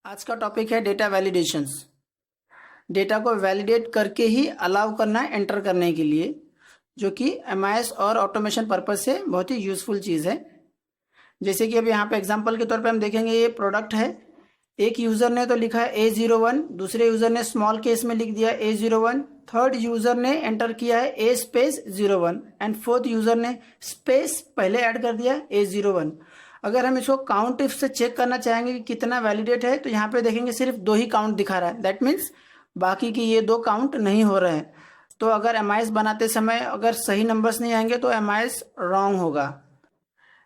आज का टॉपिक है डेटा वैलिडेशंस। डेटा को वैलिडेट करके ही अलाउ करना है एंटर करने के लिए, जो कि एमआईएस और ऑटोमेशन पर्पज से बहुत ही यूजफुल चीज़ है। जैसे कि अब यहाँ पे एग्जांपल के तौर पे हम देखेंगे, ये प्रोडक्ट है। एक यूज़र ने तो लिखा है A01, दूसरे यूज़र ने स्मॉल केस में लिख दिया A01, थर्ड यूज़र ने एंटर किया है A space 01 and fourth user ने स्पेस पहले ऐड कर दिया A01। अगर हम इसको काउंट इफ से चेक करना चाहेंगे कि कितना वैलिडेट है, तो यहाँ पे देखेंगे सिर्फ 2 ही काउंट दिखा रहा है। दैट मीन्स बाकी की ये 2 काउंट नहीं हो रहे हैं। तो अगर एमआईएस बनाते समय अगर सही नंबर्स नहीं आएंगे तो एमआईएस रॉन्ग होगा।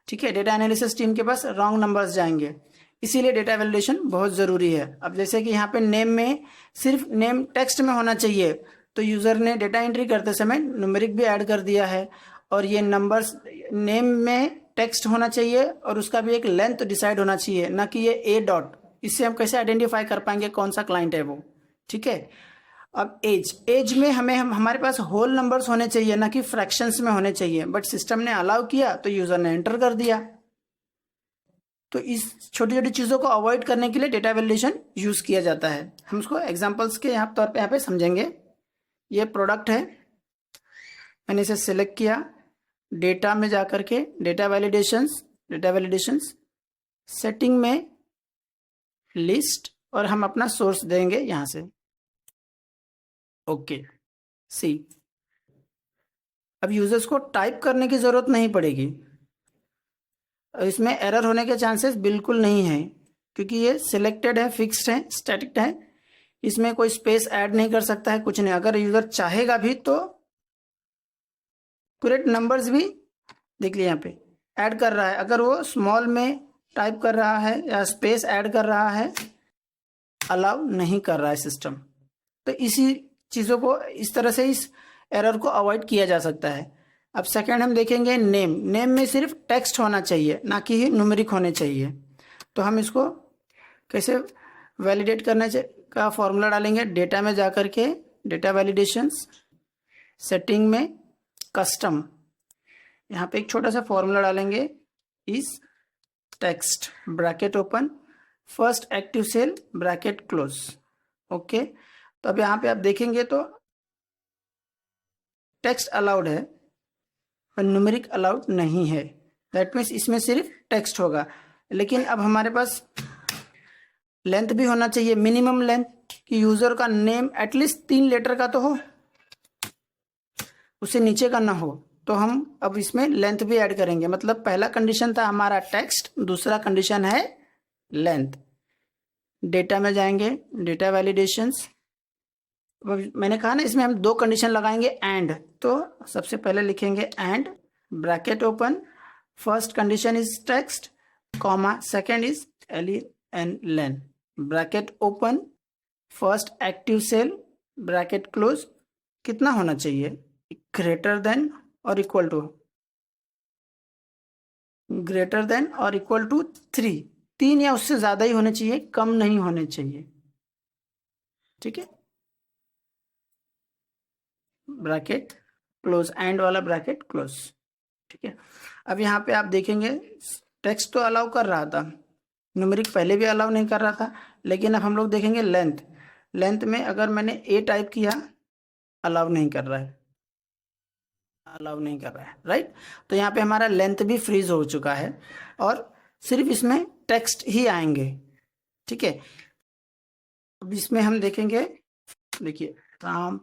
ठीक है, डेटा एनालिसिस टीम के पास रॉन्ग नंबर्स जाएंगे, इसीलिए डेटा वैलिडेशन बहुत ज़रूरी है। अब जैसे कि यहाँ पे नेम में सिर्फ नेम टेक्स्ट में होना चाहिए, तो यूज़र ने डेटा एंट्री करते समय न्यूमेरिक भी ऐड कर दिया है, और ये नंबर्स नेम में टेक्स्ट होना चाहिए और उसका भी एक लेंथ डिसाइड होना चाहिए, ना कि ये ए डॉट। इससे हम कैसे आइडेंटिफाई कर पाएंगे कौन सा क्लाइंट है वो। ठीक है, अब एज में हमारे पास होल नंबर्स होने चाहिए, ना कि फ्रैक्शंस में होने चाहिए, बट सिस्टम ने अलाउ किया तो यूज़र ने एंटर कर दिया। तो इस छोटी छोटी चीज़ों को अवॉइड करने के लिए डेटा वैलिडेशन यूज़ किया जाता है। हम उसको एग्जांपल्स के तौर पे यहाँ पे समझेंगे। ये प्रोडक्ट है, मैंने इसे सिलेक्ट किया, डेटा में जा करके डेटा वैलिडेशंस सेटिंग में लिस्ट, और हम अपना सोर्स देंगे यहाँ से। ओके, सी अब यूजर्स को टाइप करने की ज़रूरत नहीं पड़ेगी। इसमें एरर होने के चांसेस बिल्कुल नहीं है, क्योंकि ये सिलेक्टेड है, फिक्स्ड है, स्टैटिक है। इसमें कोई स्पेस ऐड नहीं कर सकता है, कुछ नहीं। अगर यूज़र चाहेगा भी तो एक्यूरेट नंबर्स भी देख लिया यहाँ पे ऐड कर रहा है। अगर वो स्मॉल में टाइप कर रहा है या स्पेस ऐड कर रहा है, अलाउ नहीं कर रहा है सिस्टम। तो इसी चीज़ों को इस तरह से इस एरर को अवॉइड किया जा सकता है। अब सेकंड हम देखेंगे नेम में सिर्फ टेक्स्ट होना चाहिए, ना कि ही न्यूमेरिक होने चाहिए। तो हम इसको कैसे वैलिडेट करने का फॉर्मूला डालेंगे, डेटा में जा करके डेटा वैलिडेशंस सेटिंग में कस्टम, यहाँ पे एक छोटा सा फॉर्मूला डालेंगे, इस text bracket open first active cell bracket close. Okay, तो अब यहाँ पे आप देखेंगे तो टेक्स्ट अलाउड है पर न्यूमेरिक अलाउड नहीं है। दैट मीन्स इसमें सिर्फ टेक्स्ट होगा। लेकिन अब हमारे पास लेंथ भी होना चाहिए, मिनिमम लेंथ, कि यूजर का नेम एटलीस्ट 3 लेटर का तो हो, उससे नीचे का ना हो। तो हम अब इसमें लेंथ भी ऐड करेंगे। मतलब पहला कंडीशन था हमारा टेक्स्ट, दूसरा कंडीशन है लेंथ। डेटा में जाएंगे, डेटा वैलिडेशंस, मैंने कहा ना इसमें हम 2 कंडीशन लगाएंगे एंड। तो सबसे पहले लिखेंगे and bracket open, first condition is text comma second is an len bracket open first active cell bracket close. कितना होना चाहिए, ग्रेटर देन और इक्वल टू 3 या उससे ज्यादा ही होने चाहिए, कम नहीं होने चाहिए। ठीक है, ब्रैकेट क्लोज, एंड वाला ब्रैकेट क्लोज। ठीक है, अब यहाँ पे आप देखेंगे टेक्स्ट तो अलाउ कर रहा था, न्यूमेरिक पहले भी अलाउ नहीं कर रहा था, लेकिन अब हम लोग देखेंगे लेंथ में अगर मैंने ए टाइप किया, अलाउ नहीं कर रहा है, राइट। तो यहाँ पे हमारा लेंथ भी फ्रीज हो चुका है और सिर्फ इसमें टेक्स्ट ही आएंगे। ठीक है, अब इसमें हम देखेंगे, देखिए राम,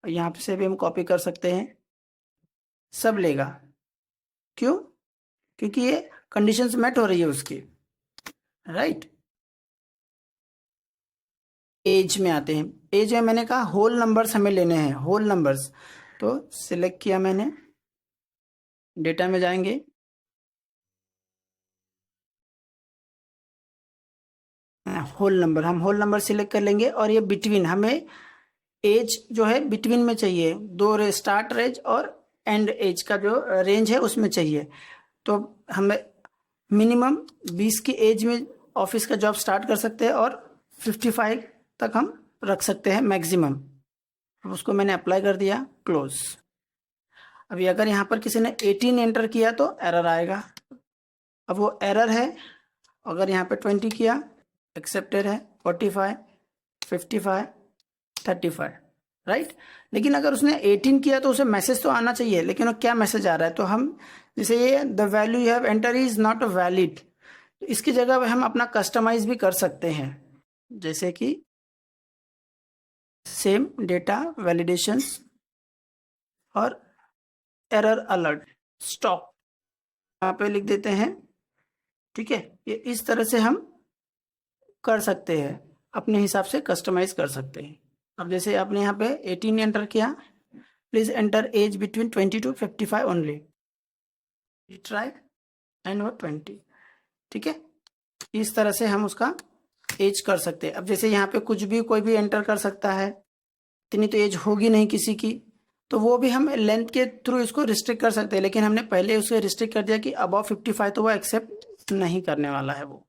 यहाँ से भी हम कॉपी कर सकते हैं, सब लेगा। क्यों? क्योंकि ये कंडीशंस मेट हो रही है उसकी, राइट। एज में आते हैं, एज में मैंने कहा होल नंबर्स हमें लेने हैं, होल नंबर्स। तो सिलेक्ट किया मैंने, डेटा में जाएंगे, होल नंबर, हम होल नंबर सिलेक्ट कर लेंगे। और ये बिटवीन, हमें एज जो है बिटवीन में चाहिए, 2 स्टार्ट रेंज और एंड एज का जो रेंज है उसमें चाहिए। तो हमें मिनिमम 20 की एज में ऑफिस का जॉब स्टार्ट कर सकते हैं और 55 तक हम रख सकते हैं मैक्सिमम। उसको मैंने अप्लाई कर दिया, क्लोज। अभी अगर यहाँ पर किसी ने 18 एंटर किया तो एरर आएगा। अब वो एरर है अगर यहाँ पे 20 किया एक्सेप्टेड है, 45, 55, 35, राइट। लेकिन अगर उसने 18 किया तो उसे मैसेज तो आना चाहिए, लेकिन वो क्या मैसेज आ रहा है, तो हम जैसे ये the value you have enter is not valid, इसकी जगह पे हम अपना कस्टमाइज भी कर सकते हैं, जैसे कि सेम डेटा वैलिडेशंस और एरर अलर्ट स्टॉप यहाँ पे लिख देते हैं, ठीक है। ये इस तरह से हम कर सकते हैं, अपने हिसाब से कस्टमाइज कर सकते हैं। अब जैसे आपने यहाँ पे 18 एंटर किया, please enter age between 20 to 55 only, try and वो 20, ठीक है। इस तरह से हम उसका एज कर सकते हैं। अब जैसे यहाँ पे कुछ भी कोई भी एंटर कर सकता है, इतनी तो एज होगी नहीं किसी की, तो वो भी हम लेंथ के थ्रू इसको रिस्ट्रिक्ट कर सकते हैं, लेकिन हमने पहले उसे रिस्ट्रिक्ट कर दिया कि अबव 55 तो वो एक्सेप्ट नहीं करने वाला है वो।